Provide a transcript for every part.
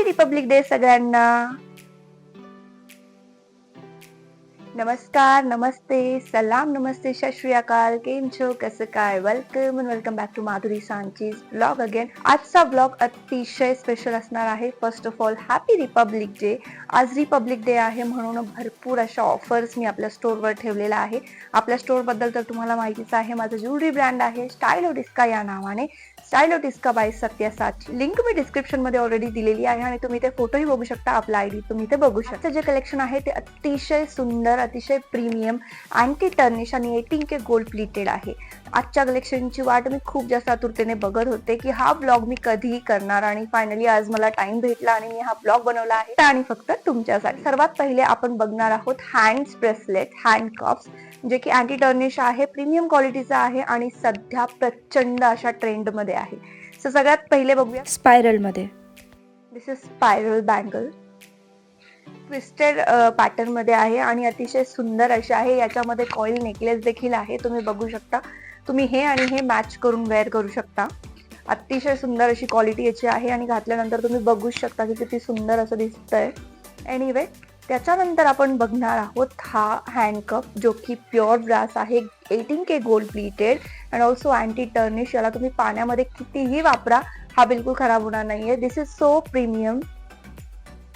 Happy Republic day सगळ्यांना. नमस्कार, नमस्ते, सलाम, नमस्ते, सत श्री अकाल. केम छो, कसं काय? Welcome and welcome back to Madhuri Sanchi's blog again. आजचा ब्लॉग अतिशय स्पेशल असणार आहे. First of all happy Republic Day. आज रिपब्लिक डे आहे म्हणून भरपूर अशा ऑफर्स मी आपल्या स्टोअरवर ठेवलेल्या आहे. आपल्या स्टोअर बद्दल तर तुम्हाला माहितीच आहे. माझं ज्वेलरी ब्रँड आहे स्टाइलो डिस्का या नावाने. स्टाइलो डिस्का बाय सत्यासाची लिंक मी डिस्क्रिप्शन मध्ये ऑलरेडी दिलेली आहे आणि तुम्ही ते फोटोही बघू शकता. आपला आयडी तुम्ही ते बघू शकता. जे कलेक्शन आहे ते अतिशय सुंदर, अतिशय प्रीमियम, अँटी टर्निश आणि 18K गोल्ड प्लेटेड आहे. आजच्या कलेक्शनची वाट मी खूप जास्त आतुरतेने बघत होते की हा ब्लॉग मी कधी करणार आणि फायनली आज मला टाइम भेटला आणि मी हा ब्लॉग बनवला आहे आणि फक्त तुमच्यासाठी. सर्वात पहिले आपण बघणार आहोत हँड्स ब्रेसलेट, हँड कप्स, जे की अँटी टर्निश आहे, प्रीमियम क्वालिटीचा आहे आणि सध्या प्रचंड अशा ट्रेंड मध्ये आहे. सो सगळ्यात पहिले बघूया स्पायरल मध्ये. This is spiral bangle, twisted pattern मध्ये आहे आणि अतिशय सुंदर अशी आहे. याच्यामध्ये कॉईल नेकलेस देखील आहे, तुम्ही बघू शकता. तुम्ही हे आणि हे मॅच करून वेअर करू शकता. अतिशय सुंदर अशी क्वालिटी याची आहे आणि घातल्यानंतर तुम्ही बघू शकता की किती सुंदर असं दिसतंय. एनिवे, त्याच्यानंतर आपण बघणार आहोत हा हँडकप, जो की प्युअर ब्रास आहे, 18K gold plated and also anti tarnish. याला तुम्ही पाण्यामध्ये कितीही वापरा, हा बिलकुल खराब होणार नाहीये. This is so premium.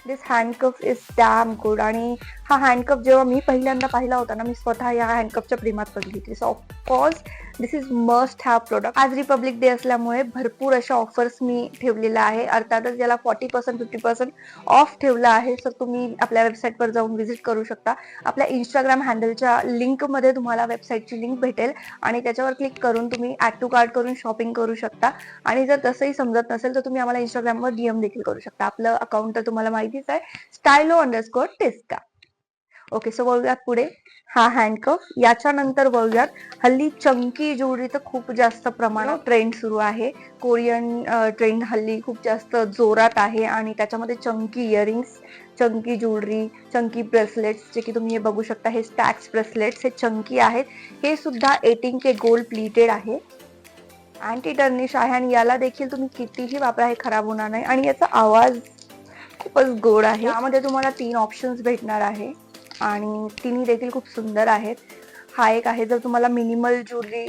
This handcuff is damn good. आणि हा हँडकप जेव्हा मी पहिल्यांदा पाहिला होता ना, मी स्वतः या हँडकपच्या प्रेमात पडली होती. So of course this is must have product. आज रिपब्लिक डे असल्यामुळे भरपूर अशा ऑफर्स मी ठेवलेल्या आहे. अर्थातच याला 40% 50% ऑफ ठेवला आहे. सर तुम्ही आपल्या वेबसाईटवर जाऊन व्हिजिट करू शकता. आपल्या इंस्टाग्राम हँडलच्या लिंकमध्ये तुम्हाला वेबसाईटची लिंक भेटेल आणि त्याच्यावर क्लिक करून तुम्ही ऍड टू कार्ट करून शॉपिंग करू शकता. आणि जर तसंही समजत नसेल तर तुम्ही आम्हाला इंस्टाग्रामवर डीएम देखील करू शकता. आपलं अकाउंट तर तुम्हाला माहितीच आहे, stylo_disca. ओके, सो बघूयात पुढे हा हँडकप. याच्यानंतर बघूयात हल्ली चंकी ज्वेलरी तर खूप जास्त प्रमाणात ट्रेंड सुरू आहे. कोरियन ट्रेंड हल्ली खूप जास्त जोरात आहे आणि त्याच्यामध्ये Chunky earrings, Chunky jewellery, Chunky bracelets, जे की तुम्ही हे बघू शकता. हे स्टॅक्स ब्रेसलेट्स हे चंकी आहेत. हे सुद्धा 18K गोल्ड प्लेटेड आहे, अँटी टर्निश आहे आणि याला देखील तुम्ही कितीही वापरा हे खराब होणार नाही आणि याचा आवाज खूपच गोड आहे. यामध्ये तुम्हाला 3 ऑप्शन्स भेटणार आहे आणि तिन्ही देखील खूप सुंदर आहेत. हा एक आहे, जर तुम्हाला मिनिमल ज्वेलरी,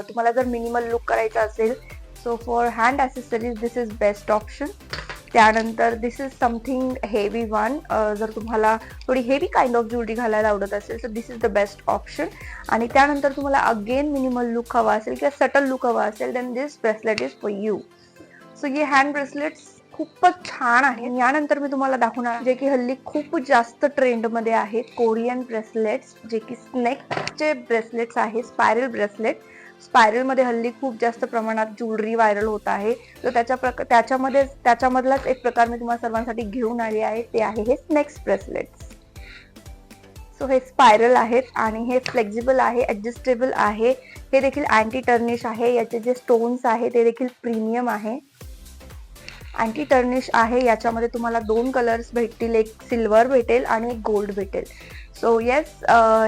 तुम्हाला जर मिनिमल लुक करायचा असेल, so for hand accessories this is best option. त्यानंतर दिस इज समथिंग हेवी वन, जर तुम्हाला थोडी हेवी काइंड ऑफ ज्वेलरी घालायला आवडत असेल तर this is the best option. आणि त्यानंतर तुम्हाला अगेन मिनिमल लुक हवा असेल किंवा सटल लुक हवा असेल, then this bracelet is for you. So ये हँड ब्रेसलेट्स खूपच छान आहे. यानंतर मी तुम्हाला दाखवणार जे की हल्ली खूप जास्त ट्रेंड मध्ये आहेत, कोरियन ब्रेसलेट्स, जे की स्नेकचे ब्रेसलेट्स आहे, स्पायरल ब्रेसलेट. स्पायरल मध्ये हल्ली खूप जास्त प्रमाणात ज्वेलरी व्हायरल होत आहे. तर त्याच्यामधलाच एक प्रकार मी तुम्हाला सर्वांसाठी घेऊन आली आहे, ते आहे हे स्नेक्स ब्रेसलेट्स. सो हे स्पायरल आहेत आणि हे फ्लेक्झिबल आहे, ऍडजस्टेबल आहे. हे देखील अँटी टर्निश आहे. याचे जे स्टोन्स आहे ते देखील प्रीमियम आहे, अँटी टर्निश आहे. याच्यामध्ये तुम्हाला 2 कलर्स भेटतील, एक सिल्वर भेटेल आणि एक गोल्ड भेटेल. सो येस,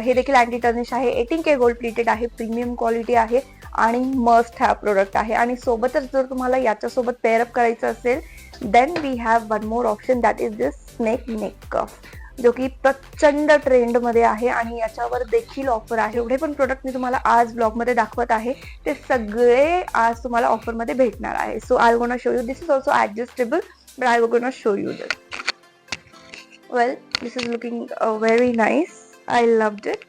हे देखील अँटी टर्निश आहे, 18K गोल्ड प्लेटेड आहे, प्रीमियम क्वालिटी आहे आणि मस्ट हॅव प्रोडक्ट आहे. आणि सोबतच जर तुम्हाला याच्यासोबत पेअरअप करायचं असेल, then we have one more option, that is this snake neck cuff, जो की प्रचंड ट्रेंड मध्ये आहे आणि याच्यावर देखील ऑफर आहे. एवढे पण प्रोडक्ट मी तुम्हाला आज ब्लॉग मध्ये दाखवत आहे, ते सगळे आज तुम्हाला ऑफर मध्ये भेटणार आहे. So I gonna show you. This is also adjustable, but I gonna show you this. Well, this is looking very nice. I loved it.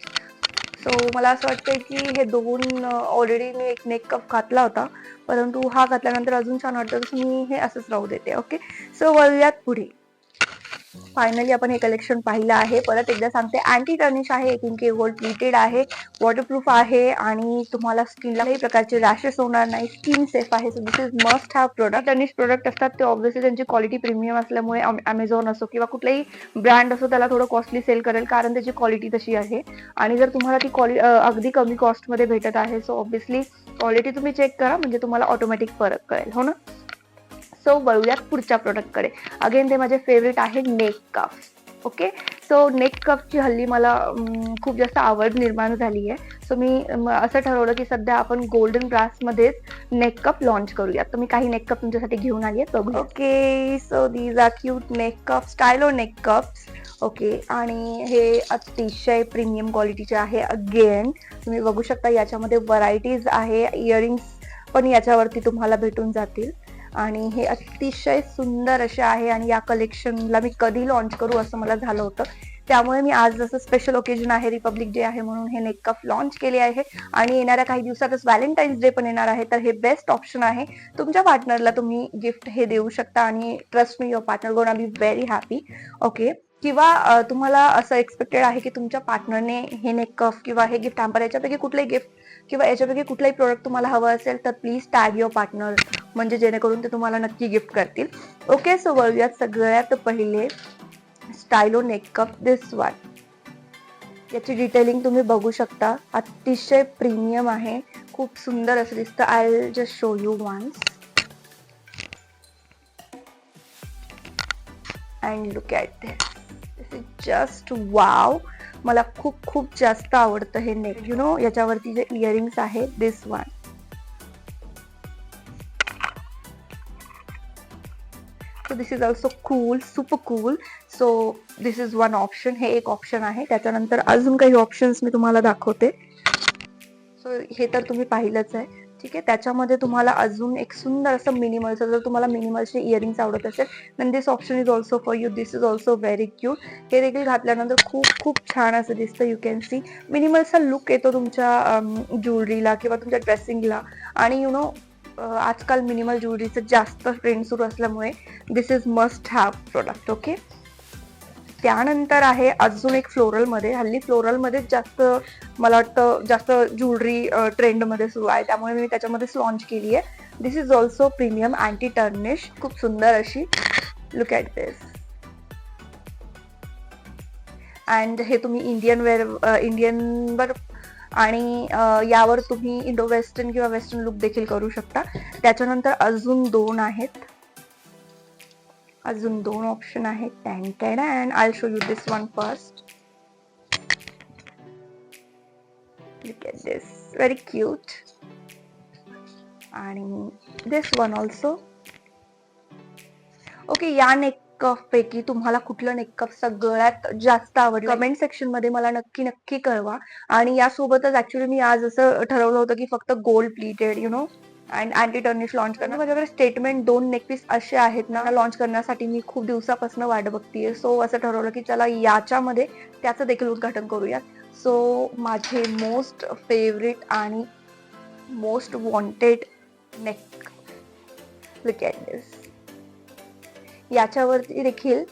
So मला असं वाटतंय की हे दोन, ऑलरेडी मी एक नेक कप घातला होता, परंतु हा घातल्यानंतर अजून छान वाटतं, तर मी हे असंच राहू देते. ओके, सो वळूयात पुढे. फायनली आपण हे कलेक्शन पाहिलं आहे. परत एकदा सांगते, अँटी टर्निश आहे, 18K गोल्ड प्लेटेड आहे, वॉटरप्रूफ आहे आणि तुम्हाला स्किनला काही प्रकारचे रॅशेस होणार नाही, स्किन सेफ आहे. So this is must have product. Tarnish product असतात ते ऑब्व्हियसली त्यांची क्वालिटी प्रीमियम असल्यामुळे अमेझॉन असो किंवा कुठलाही ब्रँड असो त्याला थोडं कॉस्टली सेल करेल, कारण त्याची क्वालिटी तशी आहे. आणि जर तुम्हाला ती अगदी कमी कॉस्टमध्ये भेटत आहे, सो ऑब्व्हियसली क्वालिटी तुम्ही चेक करा, म्हणजे तुम्हाला ऑटोमॅटिक फरक कळेल, हो ना. सो वळूयात पुढच्या प्रोडक्टकडे. अगेन ते माझे फेवरेट आहे नेक कफ. ओके. सो नेक कपची हल्ली मला खूप जास्त आवड निर्माण झाली आहे. सो मी असं ठरवलं की सध्या आपण गोल्डन ब्रासमध्येच नेक कप लॉन्च करूयात. तर मी काही नेक कप तुमच्यासाठी घेऊन आली आहे, बघूया. Okay, so these are cute neck cuff, stylo neck cuffs. Okay, आणि हे अतिशय प्रीमियम क्वालिटीचे आहे. अगेन तुम्ही बघू शकता याच्यामध्ये व्हरायटीज आहे. इयरिंग्स पण याच्यावरती तुम्हाला भेटून जातील आणि हे अतिशय सुंदर असे आहे आणि या कलेक्शनला मी कधी लॉन्च करू असं मला झालं होतं. त्यामुळे मी आज जसं स्पेशल ओकेजन आहे, रिपब्लिक डे आहे म्हणून हे नेक कप लॉन्च केले आहे आणि येणाऱ्या काही दिवसातच व्हॅलेंटाईन्स डे पण येणार आहे. तर हे बेस्ट ऑप्शन आहे. तुमच्या पार्टनरला तुम्ही गिफ्ट हे देऊ शकता आणि trust me your partner gonna be very happy. Okay, किंवा तुम्हाला असं एक्सपेक्टेड आहे की तुमच्या पार्टनरने हे नेक कप किंवा हे गिफ्ट हॅम्पर याच्यापैकी कुठलंही गिफ्ट किंवा याच्यापैकी कुठलंही प्रोडक्ट तुम्हाला हवं असेल तर प्लीज टॅग युअर पार्टनर, म्हणजे जेणेकरून ते तुम्हाला नक्की गिफ्ट करतील. ओके, सो वळूयात सगळ्यात पहिले स्टायलो नेक कप दिस वन. याची डिटेलिंग तुम्ही बघू शकता, अतिशय प्रीमियम आहे, खूप सुंदर असं दिसतं. I will just show you once and look at this. This is just wow. मला खूप खूप जास्त आवडतं हे नेक. यु नो, याच्यावरती जे इयरिंग्स आहे दिस one. So this is also cool, super cool. So this is one option. हे एक ऑप्शन आहे. त्याच्यानंतर अजून काही ऑप्शन्स मी तुम्हाला दाखवते. सो हे तर तुम्ही पाहिलंच आहे, ठीक आहे. त्याच्यामध्ये तुम्हाला अजून एक सुंदर असं मिनिमलचं, जर तुम्हाला मिनिमलचे इयरिंग्स आवडत असेल then this option is also for you. This is also very cute. हे देखील घातल्यानंतर खूप खूप छान असं दिसतं. यू कॅन सी मिनिमलचा लुक येतो तुमच्या ज्वेलरीला किंवा तुमच्या ड्रेसिंगला. आणि यु नो, आजकाल मिनिमल ज्वेलरीचं जास्त ट्रेंड सुरू असल्यामुळे this is must have product. Okay, त्यानंतर आहे अजून एक फ्लोरलमध्ये. हल्ली फ्लोरलमध्येच जास्त मला वाटतं जास्त ज्वेलरी ट्रेंडमध्ये सुरू आहे, त्यामुळे मी त्याच्यामध्येच लॉन्च केली आहे. This is also premium anti tarnish, खूप सुंदर अशी. Look at this. अँड हे तुम्ही इंडियनवर आणि यावर तुम्ही इंडो वेस्टर्न किंवा वेस्टर्न लुक देखील करू शकता. त्याच्यानंतर अजून दोन आहेत, अजून दोन ऑप्शन आहेत. And I show you this one first. Look at this, very cute. आणि दिस वन ऑल्सो. ओके, या नेक पैकी तुम्हाला कुठलं नेकअप सगळ्यात जास्त आवडलं कमेंट सेक्शन मध्ये मला नक्की नक्की कळवा. आणि यासोबतच ऍक्च्युली मी आज असं ठरवलं होतं की फक्त gold pleated you know and anti tarnish launch करणार. माझ्याकडे स्टेटमेंट 2 नेकपीस असे आहेत ना, लॉन्च करण्यासाठी मी खूप दिवसापासून वाट बघतीये. सो असं ठरवलं की चला याच्यामध्ये त्याचं देखील उद्घाटन करूयात. सो माझे मोस्ट फेवरेट आणि most wanted neck, look at this. याच्यावरती देखील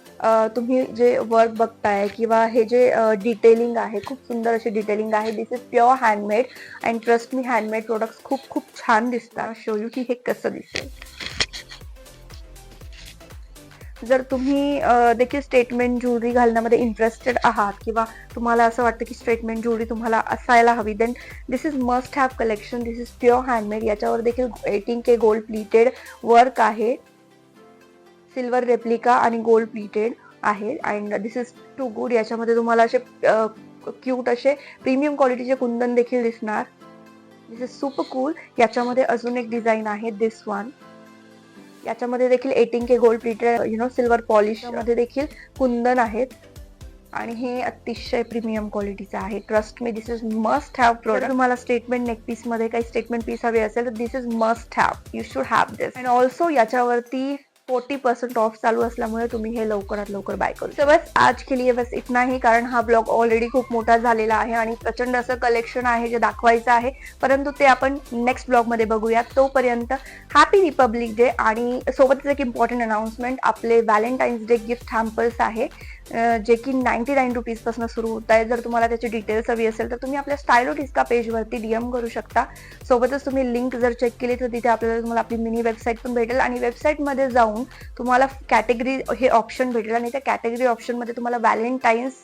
तुम्ही जे वर्क बघताय किंवा हे जे डिटेलिंग आहे, खूप सुंदर अशी डिटेलिंग आहे. This is pure handmade and trust me, handmade products खूप खूप छान दिसतात. शो यू की हे कसं दिसेल. जर तुम्ही देखील स्टेटमेंट ज्वेलरी घालण्यामध्ये इंटरेस्टेड आहात किंवा तुम्हाला असं वाटतं की स्टेटमेंट ज्वेलरी तुम्हाला असायला हवी, then this is must have collection. This is pure handmade. याच्यावर देखील 18K गोल्ड प्लीटेड वर्क आहे, सिल्वर रेप्लिका आणि गोल्ड प्लीटेड आहे. And this is too good. याच्यामध्ये तुम्हाला असे क्यूट असे प्रीमियम क्वालिटीचे कुंदन देखील दिसणार. दिस इज सुपर कूल. याच्यामध्ये अजून एक डिझाईन आहे, दिस वन. याच्यामध्ये देखील 18K gold pleated you know silver polish मध्ये देखील कुंदन आहेत आणि हे अतिशय प्रीमियम क्वालिटीचं आहे. Trust me, this is must have product. तुम्हाला स्टेटमेंट नेक पीस मध्ये काही स्टेटमेंट पीस हवे असेल तर this is must have. You should have this. And also याच्यावरती 40% ऑफ चालू असल्यामुळे तुम्ही हे लवकरात लवकर बाय करू. सो बस आज के लिए बस इतना ही, कारण हा ब्लॉग ऑलरेडी खूप मोठा झालेला आहे आणि प्रचंड असं कलेक्शन आहे जे दाखवायचं आहे, परंतु ते आपण नेक्स्ट ब्लॉग मध्ये बघूयात. तोपर्यंत हॅपी रिपब्लिक डे. आणि सोबतच एक इम्पॉर्टंट अनाउन्समेंट, आपले व्हॅलेंटाईन्स डे गिफ्ट हॅम्पर्स आहे जे की 99 रुपीज पासून सुरू होत आहे. जर तुम्हाला त्याची डिटेल्स हवी असेल तर तुम्ही आपल्या स्टायलो डिस्का पेजवरती DM करू शकता. सोबतच तुम्ही लिंक जर चेक केली तर तिथे आपल्याला तुम्हाला आपली मिनी वेबसाईट पण भेटेल आणि वेबसाईटमध्ये जाऊन तुम्हाला कॅटेगरी हे ऑप्शन भेटेल आणि त्या कॅटेगरी ऑप्शनमध्ये तुम्हाला व्हॅलेंटाईन्स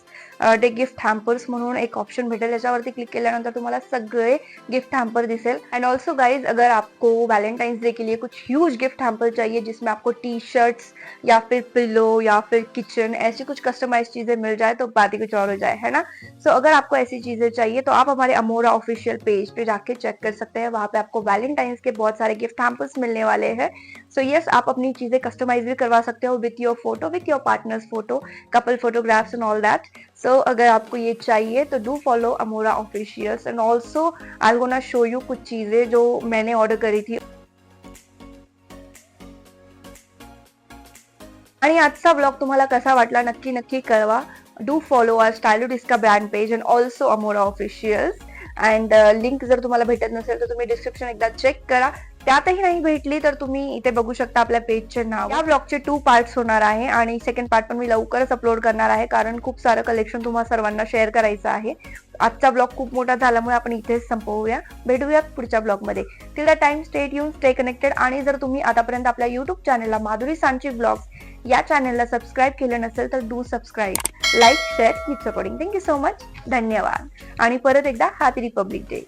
डे गिफ्ट हॅम्पर्स म्हणून एक ऑप्शन भेटेल, याच्यावरती क्लिक केल्यानंतर तुम्हाला सगळे गिफ्ट हैम्पर दिसेल। एंड ऑल्सो गाइज, अगर आपको वैलेंटाइंस डे के लिए कुछ ह्यूज गिफ्ट हैम्पर चाहिए जिसमें आपको टी शर्ट्स या फिर पिलो या फिर किचन ऐसी कुछ कस्टमाइज चीजें मिल जाए तो बात ही कुछ और हो जाए, है ना। सो अगर आपको ऐसी चीजें चाहिए तो आप हमारे अमोरा ऑफिशियल पेज पे जाके चेक कर सकते हैं, वहां पे आपको वैलेंटाइंस के बहुत सारे गिफ्ट हैम्पर्स मिलने वाले हैं। सो यस, आप अपनी चीजें कस्टमाइज भी करवा सकते हो with your photo, with your partners photo, couple photographs end all that. So अगर आपको ये चाहिए तो डू फॉलो अमोरा officials. End also I gonna show you कुछ चीजें जो मैंने ऑर्डर करी थी। आणि आजचा ब्लॉग तुम्हाला कसा वाटला नक्की नक्की कळवा। Do follow our Stylistica brand page and also Amora officials. And link जर तुम्हाला भेटत नसेल तर तुम्ही डिस्क्रिप्शन एकदा चेक करा, त्यातही नाही भेटली तर तुम्ही इथे बघू शकता आपल्या पेजचे नाव। या ब्लॉगचे 2 पार्ट्स होणार आहे आणि सेकंड पार्ट पण मी लवकरच अपलोड करणार आहे, कारण खूप सारं कलेक्शन तुम्हाला सर्वांना शेअर करायचं आहे। आजचा ब्लॉग खूप मोठा झाल्यामुळे आपण इथेच संपवूया, भेटूयात पुढच्या ब्लॉग मध्ये। Till the time stay tune, stay connected. आणि जर तुम्ही आतापर्यंत आपल्या युट्यूब चॅनलला माधुरी सांची ब्लॉग्स या चॅनलला सबस्क्राईब केलं नसेल तर do subscribe, like, share, keep supporting. Thank you so much, धन्यवाद। आणि परत एकदा हॅपी रिपब्लिक डे।